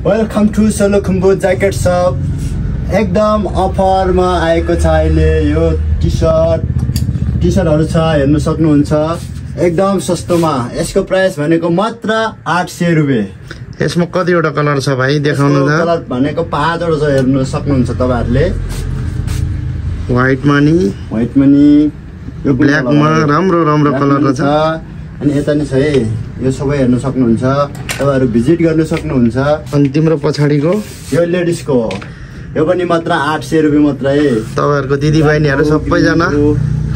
Welcome to Solukhumbu jacket शप। एकदम अफरमा आएको छ अहिले यो टी-सर्टहरु छ, हेर्न सक्नुहुन्छ। एकदम सस्तोमा। यसको प्राइस भनेको मात्र 800 रुपैयाँ। यसमा कतिवटा कलर छ भाइ देखाउनु त? कलर भनेको 5 वटा छ, हेर्न सक्नुहुन्छ तपाईहरुले। व्हाइट मनी यो ब्ल्याक मा राम्रो कलर छ। अनि यता नि छ है, यो सबै हेर्न सक्नुहुन्छ। तपाईहरु भिजिट गर्न सक्नुहुन्छ। अनि तिम्रो पछाडीको यो लेडिजको हो, यो पनि मात्र 800 रुपैयाँ मात्र है। तपाईहरुको दिदी बहिनीहरु सबैजना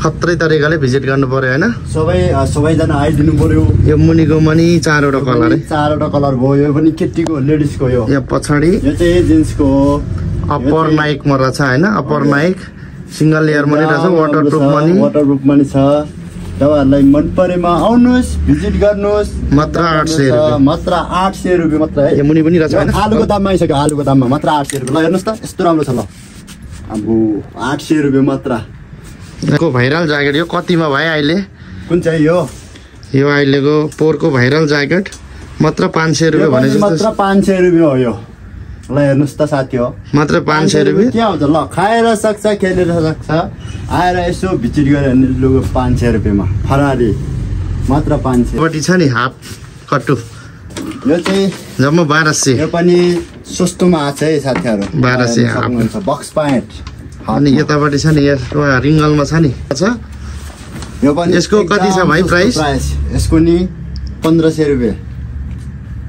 खत्रै तरिकाले भिजिट गर्नु पर्यो हैन? सबैजना आइदिनु पर्यो। यो मुनिको मनी 4 वटा कलर है। 4 वटा कलर भयो। यो पनि केटीको लेडिजको हो। यो पछाडी यो चाहिँ जिन्सको हो। अप्पर नाइक मा रहेछ हैन? Upper Naik single layer money रहेछ, वाटरप्रुफ मनी छ। तपाईहरुलाई मन परेमा आउनुस्, भिजिट गर्नुस्। मात्र 800 रुपैयाँ। मात्र 800 रुपैयाँ मात्र है। यो मुनि पनि रहेछ हैन? आलुको दाममा आइसक्यो, आलुको दाममा मात्र 800 रुपैयाँ। ल हेर्नुस् त, यस्तो राम्रो छ। ल अब 800 रुपैयाँ मात्र। को भाइरल ज्याकेट यो कतिमा भाइ अहिले? कुन चाहिँ यो अहिलेको पोरको भाइरल ज्याकेट मात्र 500 रुपैयाँ भने जस्तो। मात्र 500 रुपैयाँ हो यो। ल हेर्नुस् त साथी हो, मात्र 500 रुपैयाँ। के हुन्छ? ल खाएर सक्छ, खेलेर सक्छ, आएर यसो भिजिट गरेर लुगा 500 रुपैयाँमा फरारी मात्र 500। पट्टि छ नि हाफ कट्टु, यो चाहिँ जम्मा 1200। यो पनि सस्तोमा आछ है साथीहरु। 1200 सक्नुहुन्छ। बक्स प्यान्ट। अनि यतापट्टि छ नि, यसको रिङ्गलमा छ नि। यो पनि यसको कति छ भाइ प्राइस? यसको नि 1500 रुपैयाँ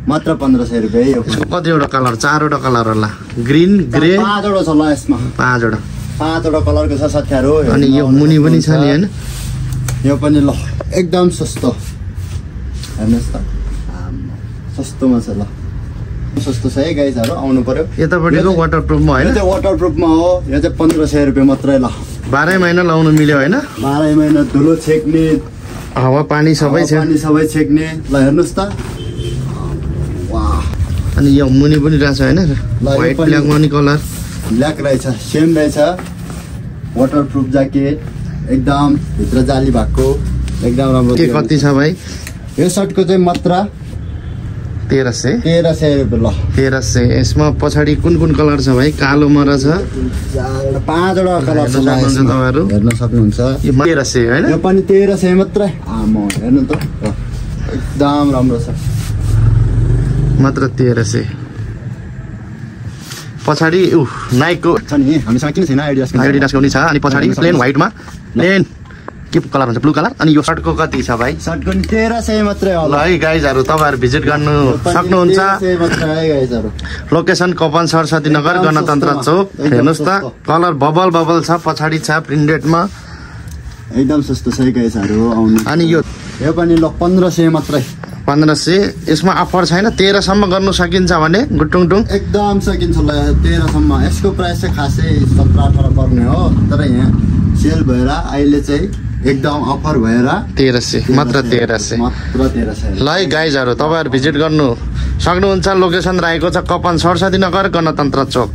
मात्र। 1500 रुपैयाँ। यसको कतिवटा कलर? 4 वटा कलर होला। ग्रीन, ग्रे, 5 वटा छ। ल यसमा 5 वटा। 5 वटा कलरको छ साथीहरु। अनि यो मुनि पनि छ नि हैन? यो पनि ल एकदम सस्तो। हेर्नुस् त, सस्तोमा छ। ल सस्तो छ है गाइजहरु, आउनु पर्यो। यतापट्टिको वाटरप्रुफमा हैन? यो चाहिँ वाटरप्रुफमा हो। यो चाहिँ 1500 रुपैयाँ मात्रै। ल 12 महिना लाउनु मिल्यो हैन? 12 महिना धुलो छेक्ने, हावा पानी सबै छ। सबै छेक्ने। ल हेर्नुस् त, वाह। अनि यो मुनि पनि रहेछ हैन? White black money colour. Black रहेछ, सेम रहेछ। वाटरप्रुफ ज्याकेट, एकदम भित्र जाली भएको, एकदम राम्रो। के कति छ भाइ? यो सर्टको चाहिँ मात्र 1300 रुपैयाँ। ल 1300। यसमा पछाडि कुन कलर छ भाइ? कालोमा रहेछ, 5 वटा कलर छ। तपाईहरु हेर्न सक्नुहुन्छ। यो 1300 हैन? यो पनि 1300 मात्रै। आमा हेर्नु त, एकदम राम्रो छ। मात्र 1300। पछाडि नाइकको छ नि, हामीसँग किन छैन? एडिडासको नि छ। अनि पछाडि प्लेन व्हाइटमा प्लेन के कलर हुन्छ? Blue colour. अनि यो सर्टको कति छ भाइ? सर्टको नि 1300 मात्रै हो। ल है गाइजहरु, तपाईहरु भिजिट गर्नु सक्नुहुन्छ। 1300 मात्रै है गाइजहरु। लोकेसन कपन सरस्वती नगर, गणतन्त्र चौक। हेर्नुस् त, कलर बबल छ, पछाडि छ प्रिन्टेडमा। एकदम सस्तो छ है गाइजहरु, आउनु। अनि यो पनि ल 1500 मात्रै। 1500। यसमा अफर छैन? 13 सम्म गर्नु सकिन्छ भने गुटुङटुङ? एकदम सकिन्छ। ल 13 सम्म। यसको प्राइस चाहिँ खासै 17-18 पर्ने हो, तर यहाँ सेल भएर अहिले चाहिँ एकदम अफर भएर 1300 मात्र। 1300। ल है गाइजहरु, तपाईहरु भिजिट गर्नु सक्नुहुन्छ। लोकेसन रहेको छ कपन सरस्वती नगर, गणतन्त्र चौक।